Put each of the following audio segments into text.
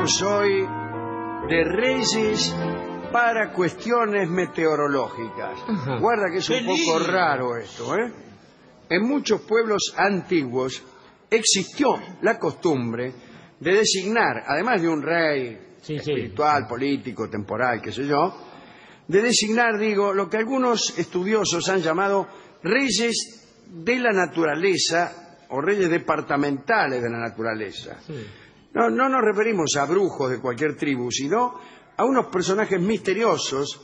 Hablemos hoy de reyes para cuestiones meteorológicas. Ajá. Guarda que es un poco raro esto, ¿eh? En muchos pueblos antiguos existió la costumbre de designar, además de un rey espiritual, político, temporal, qué sé yo, de designar, digo, lo que algunos estudiosos han llamado reyes de la naturaleza o reyes departamentales de la naturaleza. Sí. No nos referimos a brujos de cualquier tribu, sino a unos personajes misteriosos,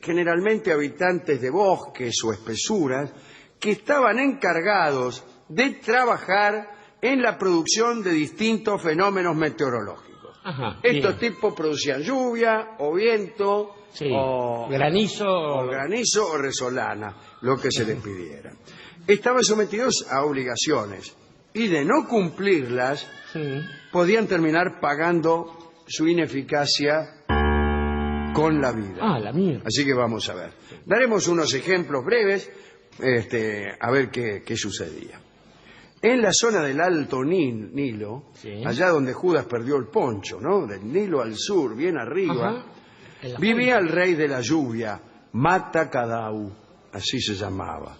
generalmente habitantes de bosques o espesuras, que estaban encargados de trabajar en la producción de distintos fenómenos meteorológicos. Ajá, Estos tipos producían lluvia o viento o granizo o resolana, lo que se les pidiera. Estaban sometidos a obligaciones y de no cumplirlas podían terminar pagando su ineficacia con la vida. Ah, la mía. Así que vamos a ver. Daremos unos ejemplos breves a ver qué sucedía. En la zona del Alto Nilo, allá donde Judas perdió el poncho, ¿no? Del Nilo al sur, bien arriba, vivía el rey de la lluvia, Mata Kadau, así se llamaba,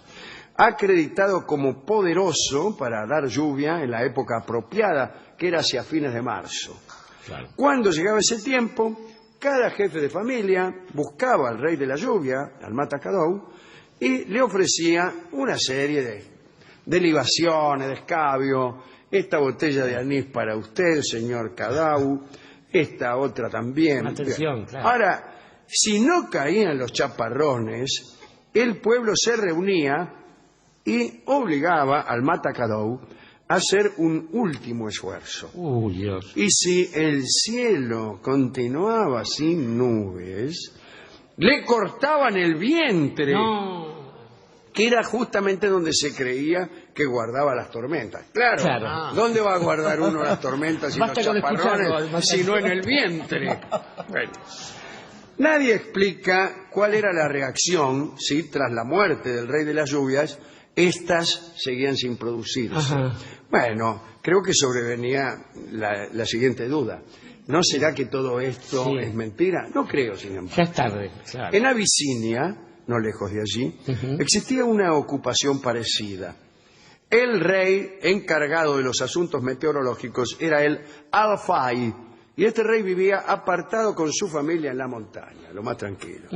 acreditado como poderoso para dar lluvia en la época apropiada, que era hacia fines de marzo. Claro. Cuando llegaba ese tiempo, cada jefe de familia buscaba al rey de la lluvia, al Mata Kadau, y le ofrecía una serie de libaciones, de escabio, esta botella de anís para usted, señor Kadau, esta otra también. Atención, claro. Ahora, si no caían los chaparrones, el pueblo se reunía y obligaba al Mata Kadau a hacer un último esfuerzo. Dios. Y si el cielo continuaba sin nubes, le cortaban el vientre. No. Que era justamente donde se creía que guardaba las tormentas. Claro. ¿Dónde va a guardar uno las tormentas y los chaparrones si no en el vientre? Bueno. Nadie explica cuál era la reacción si tras la muerte del rey de las lluvias estas seguían sin producirse. Ajá. Bueno, creo que sobrevenía la siguiente duda. ¿No será que todo esto es mentira? No creo, sin embargo. Ya es tarde, claro. En Abisinia, no lejos de allí, existía una ocupación parecida. El rey encargado de los asuntos meteorológicos era el Al-Fai, y este rey vivía apartado con su familia en la montaña, lo más tranquilo.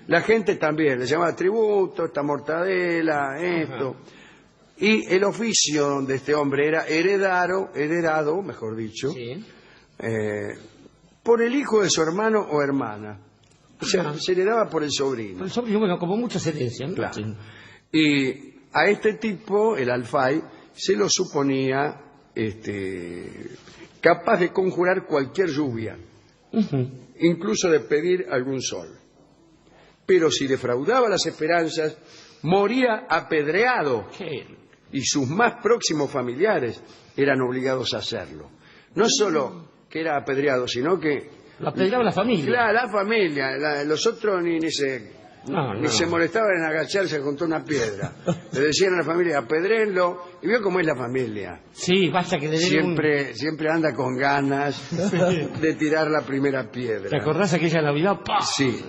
La gente también le llamaba tributo, esta mortadela, esto. Y el oficio de este hombre era heredado, mejor dicho, por el hijo de su hermano o hermana. O sea, se heredaba por el sobrino. El sobrino, bueno, como muchas herencias, ¿no? Claro. Sí. Y a este tipo, el Al-Fai, se lo suponía capaz de conjurar cualquier lluvia, incluso de pedir algún sol. Pero si defraudaba las esperanzas, moría apedreado. Y sus más próximos familiares eran obligados a hacerlo. No solo que era apedreado, sino que lo apedreaba la familia. Claro, la familia. Los otros ni se molestaban en agacharse junto a una piedra. Le decían a la familia, apedréenlo. Y vio cómo es la familia. Sí, basta que le den siempre anda con ganas de tirar la primera piedra. ¿Te acordás aquella Navidad? ¡Pah! Sí.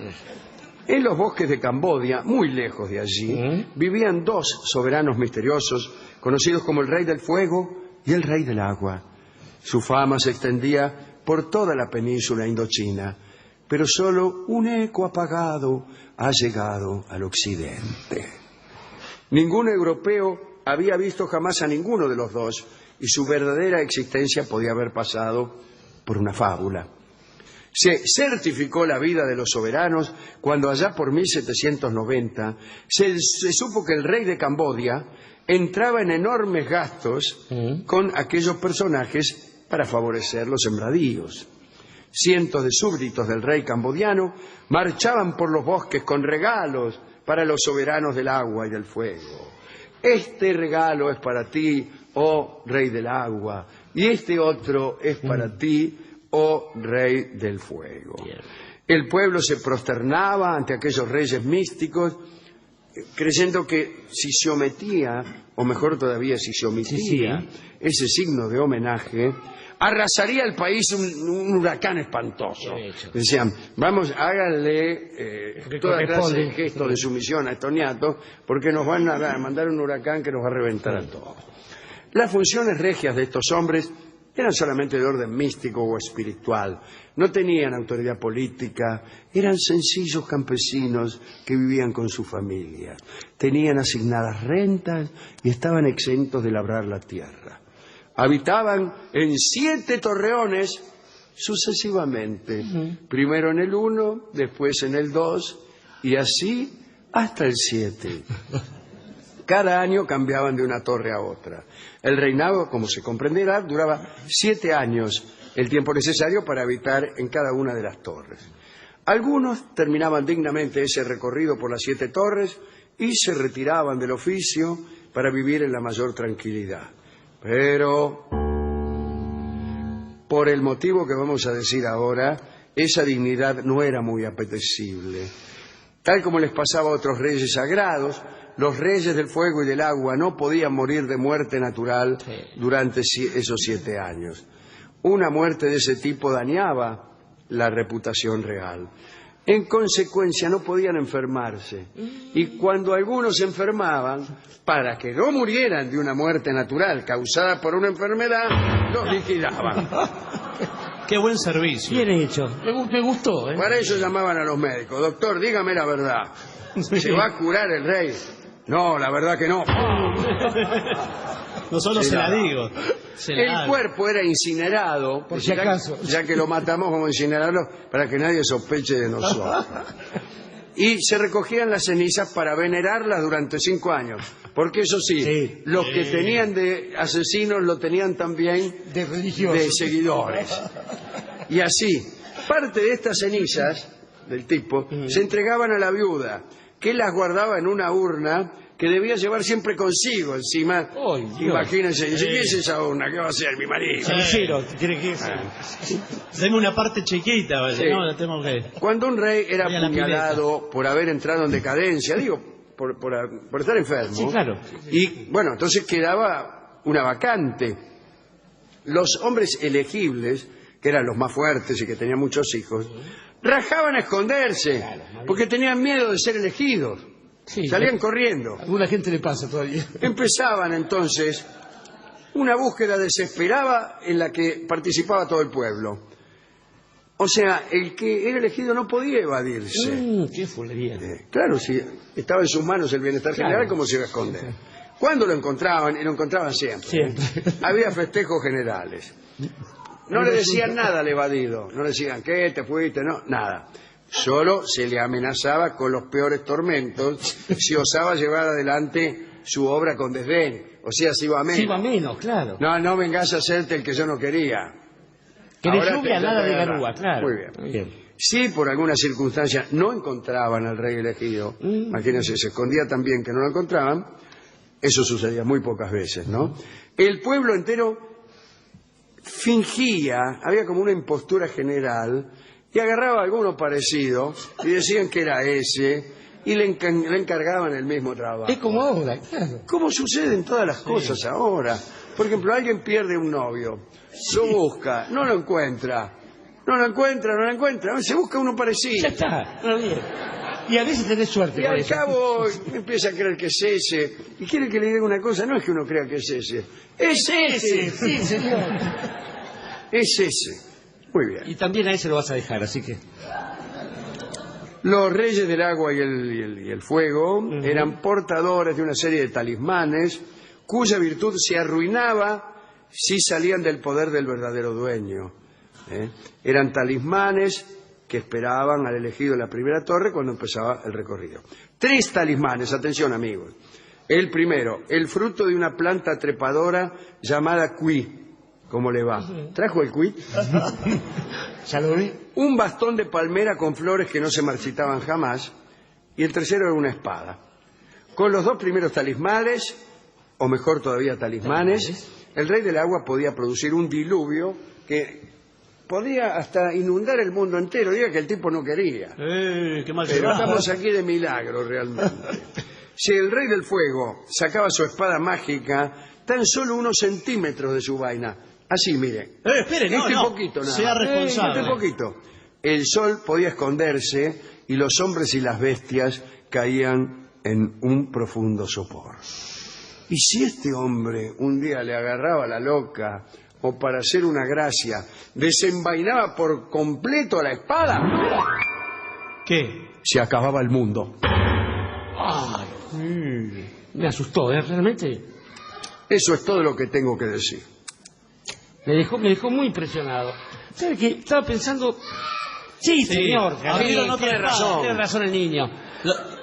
En los bosques de Camboya, muy lejos de allí, vivían dos soberanos misteriosos, conocidos como el Rey del Fuego y el Rey del Agua. Su fama se extendía por toda la península indochina, pero solo un eco apagado ha llegado al occidente. Ningún europeo había visto jamás a ninguno de los dos, y su verdadera existencia podía haber pasado por una fábula. Se certificó la vida de los soberanos cuando allá por 1790 se supo que el rey de Camboya entraba en enormes gastos con aquellos personajes para favorecer los sembradíos. Cientos de súbditos del rey cambodiano marchaban por los bosques con regalos para los soberanos del agua y del fuego. Este regalo es para ti, oh rey del agua, y este otro es para ti, oh rey del fuego. El pueblo se prosternaba ante aquellos reyes místicos creyendo que si se omitía, o mejor todavía si se omitía, ese signo de homenaje, arrasaría el país un huracán espantoso. Decían, vamos, háganle toda clase de gesto de sumisión a estos niatos, porque nos van a mandar un huracán que nos va a reventar a todos. Las funciones regias de estos hombres eran solamente de orden místico o espiritual. No tenían autoridad política, eran sencillos campesinos que vivían con su familia. Tenían asignadas rentas y estaban exentos de labrar la tierra. Habitaban en 7 torreones sucesivamente. Primero en el 1, después en el 2 y así hasta el 7. Cada año cambiaban de una torre a otra. El reinado, como se comprenderá, duraba 7 años, el tiempo necesario para habitar en cada una de las torres. Algunos terminaban dignamente ese recorrido por las 7 torres y se retiraban del oficio para vivir en la mayor tranquilidad. Pero, por el motivo que vamos a decir ahora, esa dignidad no era muy apetecible. Tal como les pasaba a otros reyes sagrados, los reyes del fuego y del agua no podían morir de muerte natural durante esos 7 años. Una muerte de ese tipo dañaba la reputación real. En consecuencia, no podían enfermarse. Y cuando algunos se enfermaban, para que no murieran de una muerte natural causada por una enfermedad, los liquidaban. Qué buen servicio. Bien hecho. Me gustó. Para eso llamaban a los médicos. Doctor, dígame la verdad. ¿Se va a curar el rey? No, la verdad que no. No solo se la digo. El cuerpo era incinerado, por si acaso. Ya que lo matamos, vamos a incinerarlo para que nadie sospeche de nosotros. Y se recogían las cenizas para venerarlas durante 5 años. Porque eso sí, los que tenían de asesinos lo tenían también de religiosos, de seguidores. Y así, parte de estas cenizas del tipo se entregaban a la viuda, que las guardaba en una urna que debía llevar siempre consigo encima. Imagínense, ¿qué es esa urna? ¿Qué va a hacer mi marido? Sincero, tiene que ser. Deme una parte chiquita, ¿vale? Sí. No, la tengo que... Cuando un rey era apuñalado por haber entrado en decadencia, digo, por estar enfermo. Sí, claro. Y bueno, entonces quedaba una vacante. Los hombres elegibles, que eran los más fuertes y que tenían muchos hijos, rajaban a esconderse, porque tenían miedo de ser elegidos. Salían corriendo. A alguna gente le pasa todavía. Empezaban entonces una búsqueda desesperada en la que participaba todo el pueblo. O sea, el que era elegido no podía evadirse. ¡Qué fulería! Claro, si estaba en sus manos el bienestar general, ¿cómo se iba a esconder? Cuando lo encontraban, y lo encontraban siempre. Había festejos generales. No le decían nada al evadido. No le decían, ¿qué? ¿Te fuiste? No, nada. Solo se le amenazaba con los peores tormentos si osaba llevar adelante su obra con desdén. O sea, si iba a menos. Si iba a menos, claro. No vengas a hacerte el que yo no quería. Que de lluvia nada de garúa, claro. Muy bien. Si por alguna circunstancia no encontraban al rey elegido, imagínense, se escondía tan bien que no lo encontraban, eso sucedía muy pocas veces, ¿no? El pueblo entero fingía, había como una impostura general, y agarraba a alguno parecido y decían que era ese y le encargaban el mismo trabajo. Es como ahora, claro. Como sucede en todas las cosas ahora. Por ejemplo, alguien pierde un novio, lo busca, no lo encuentra, se busca uno parecido. Ya está, bien. Y a veces tenés suerte. Y al cabo empieza a creer que es ese. Y quiere que le diga una cosa, no es que uno crea que es ese. ¡Es ese! Sí, señor. Es ese. Muy bien. Y también a ese lo vas a dejar, así que... Los reyes del agua y el fuego eran portadores de una serie de talismanes cuya virtud se arruinaba si salían del poder del verdadero dueño. Eran talismanes que esperaban al elegido en la primera torre cuando empezaba el recorrido. 3 talismanes, atención amigos. El primero, el fruto de una planta trepadora llamada cuí. ¿Cómo le va? ¿Trajo el cuí? ¿Ya lo vi? Un bastón de palmera con flores que no se marchitaban jamás. Y el tercero era una espada. Con los 2 primeros talismanes, o mejor todavía talismanes, el rey del agua podía producir un diluvio que podía hasta inundar el mundo entero. Diga que el tipo no quería. Qué mal Pero estamos aquí de milagro realmente. Si el rey del fuego sacaba su espada mágica tan solo unos centímetros de su vaina, así, mire, espere, no, no. poquito nada Sea más. responsable. Poquito. El sol podía esconderse y los hombres y las bestias caían en un profundo sopor. Y si este hombre un día le agarraba la loca o para hacer una gracia desenvainaba por completo la espada, ¿Qué? se acababa el mundo. Me asustó, realmente. Eso es todo lo que tengo que decir. Me dejó muy impresionado. ¿Sabe qué? Estaba pensando... Sí, señor. Abrieron otra Tiene espada. razón. Tiene razón el niño.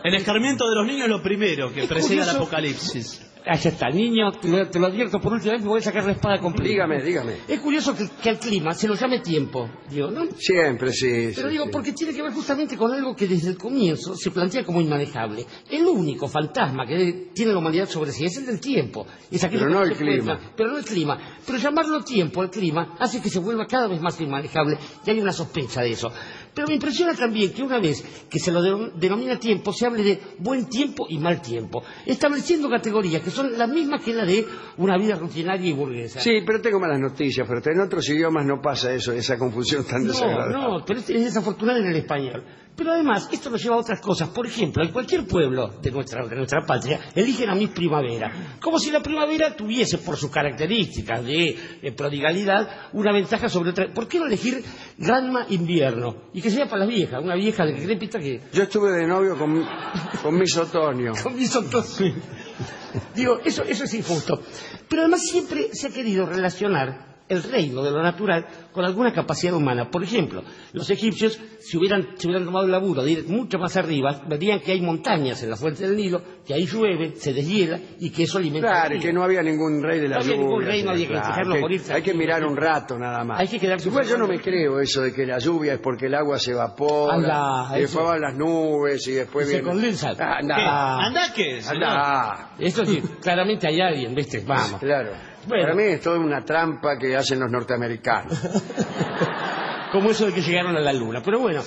El escarmiento de los niños es lo primero que Es precede al curioso. apocalipsis. Allá está, el niño, te lo advierto por última vez, me voy a sacar la espada completa. Dígame. Es curioso que al clima se lo llame tiempo, digo, ¿no? Siempre, sí. Pero sí, digo, sí. porque tiene que ver justamente con algo que desde el comienzo se plantea como inmanejable. El único fantasma que tiene la humanidad sobre sí es el del tiempo. Es aquello Pero que no se el clima. encuentra. Pero no el clima. Pero llamarlo tiempo al clima hace que se vuelva cada vez más inmanejable y hay una sospecha de eso. Pero me impresiona también que una vez que se lo denomina tiempo, se hable de buen tiempo y mal tiempo, estableciendo categorías que son las mismas que la de una vida rutinaria y burguesa. Sí, pero tengo malas noticias, pero en otros idiomas no pasa eso, esa confusión tan desagradable. No, pero es desafortunado en el español. Pero además, esto nos lleva a otras cosas. Por ejemplo, en cualquier pueblo de nuestra patria, eligen a Miss Primavera. Como si la primavera tuviese, por sus características de prodigalidad, una ventaja sobre otra. ¿Por qué no elegir Granma Invierno? Y que sea para las viejas, una vieja decrépita que... Yo estuve de novio con Miss Otoño. Con mis otros... Digo, eso es injusto. Pero además siempre se ha querido relacionar el reino de lo natural con alguna capacidad humana. Por ejemplo, los egipcios, si hubieran tomado el laburo de ir mucho más arriba, verían que hay montañas en la fuente del Nilo, que ahí llueve, se deshiela y que eso alimenta... Claro, el y río. que no había ningún rey de la No había lluvia. ningún rey, no había que dejarlo morir Hay que mirar un rato nada más. Hay que quedarse... Igual yo no me creo eso de que la lluvia es porque el agua se evapora, Anda, y después van las nubes y después Y se viene... condensa. Anda, ¿Andá qué? señor? anda. Eso sí, claramente hay alguien, ¿viste? Vamos. Claro. Bueno. Para mí es toda una trampa que hacen los norteamericanos. Como eso de que llegaron a la luna. Pero bueno,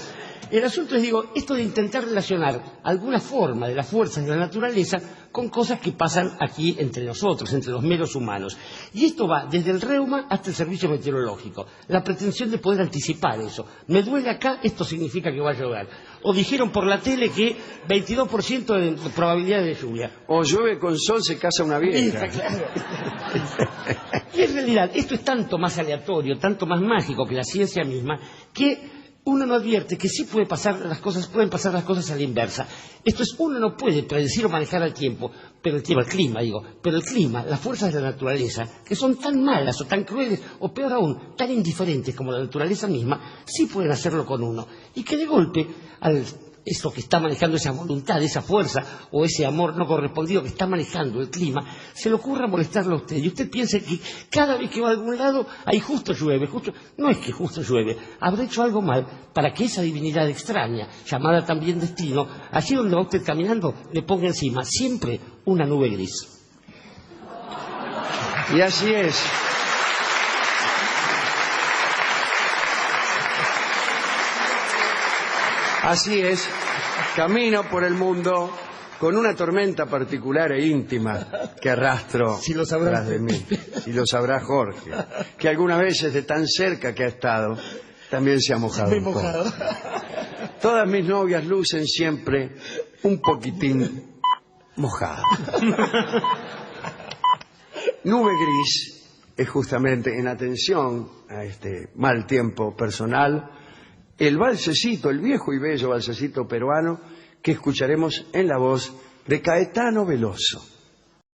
el asunto es, digo, esto de intentar relacionar alguna forma de las fuerzas de la naturaleza con cosas que pasan aquí entre nosotros, entre los meros humanos. Y esto va desde el reuma hasta el servicio meteorológico. La pretensión de poder anticipar eso. Me duele acá, esto significa que va a llover. O dijeron por la tele que 22% de probabilidad de lluvia. O llueve con sol, se casa una vieja. Claro. Y en realidad esto es tanto más aleatorio, tanto más mágico que la ciencia misma, que uno no advierte que sí pueden pasar las cosas a la inversa. Esto es, uno no puede predecir o manejar el tiempo, pero el clima, las fuerzas de la naturaleza, que son tan malas o tan crueles, o peor aún, tan indiferentes como la naturaleza misma, sí pueden hacerlo con uno. Y que de golpe, eso que está manejando esa voluntad, esa fuerza o ese amor no correspondido que está manejando el clima, se le ocurra molestarlo a usted. Y usted piensa que cada vez que va a algún lado, ahí justo llueve. No es que justo llueve, habrá hecho algo mal para que esa divinidad extraña, llamada también destino, allí donde va usted caminando, le ponga encima siempre una nube gris. Y así es. Así es, camino por el mundo con una tormenta particular e íntima que arrastro Si lo sabrá tras de mí. Si lo sabrá Jorge, que algunas veces de tan cerca que ha estado, también se ha mojado un poco. Todas mis novias lucen siempre un poquitín mojadas. Nube gris es justamente, en atención a este mal tiempo personal, el valsecito, el viejo y bello valsecito peruano que escucharemos en la voz de Caetano Veloso.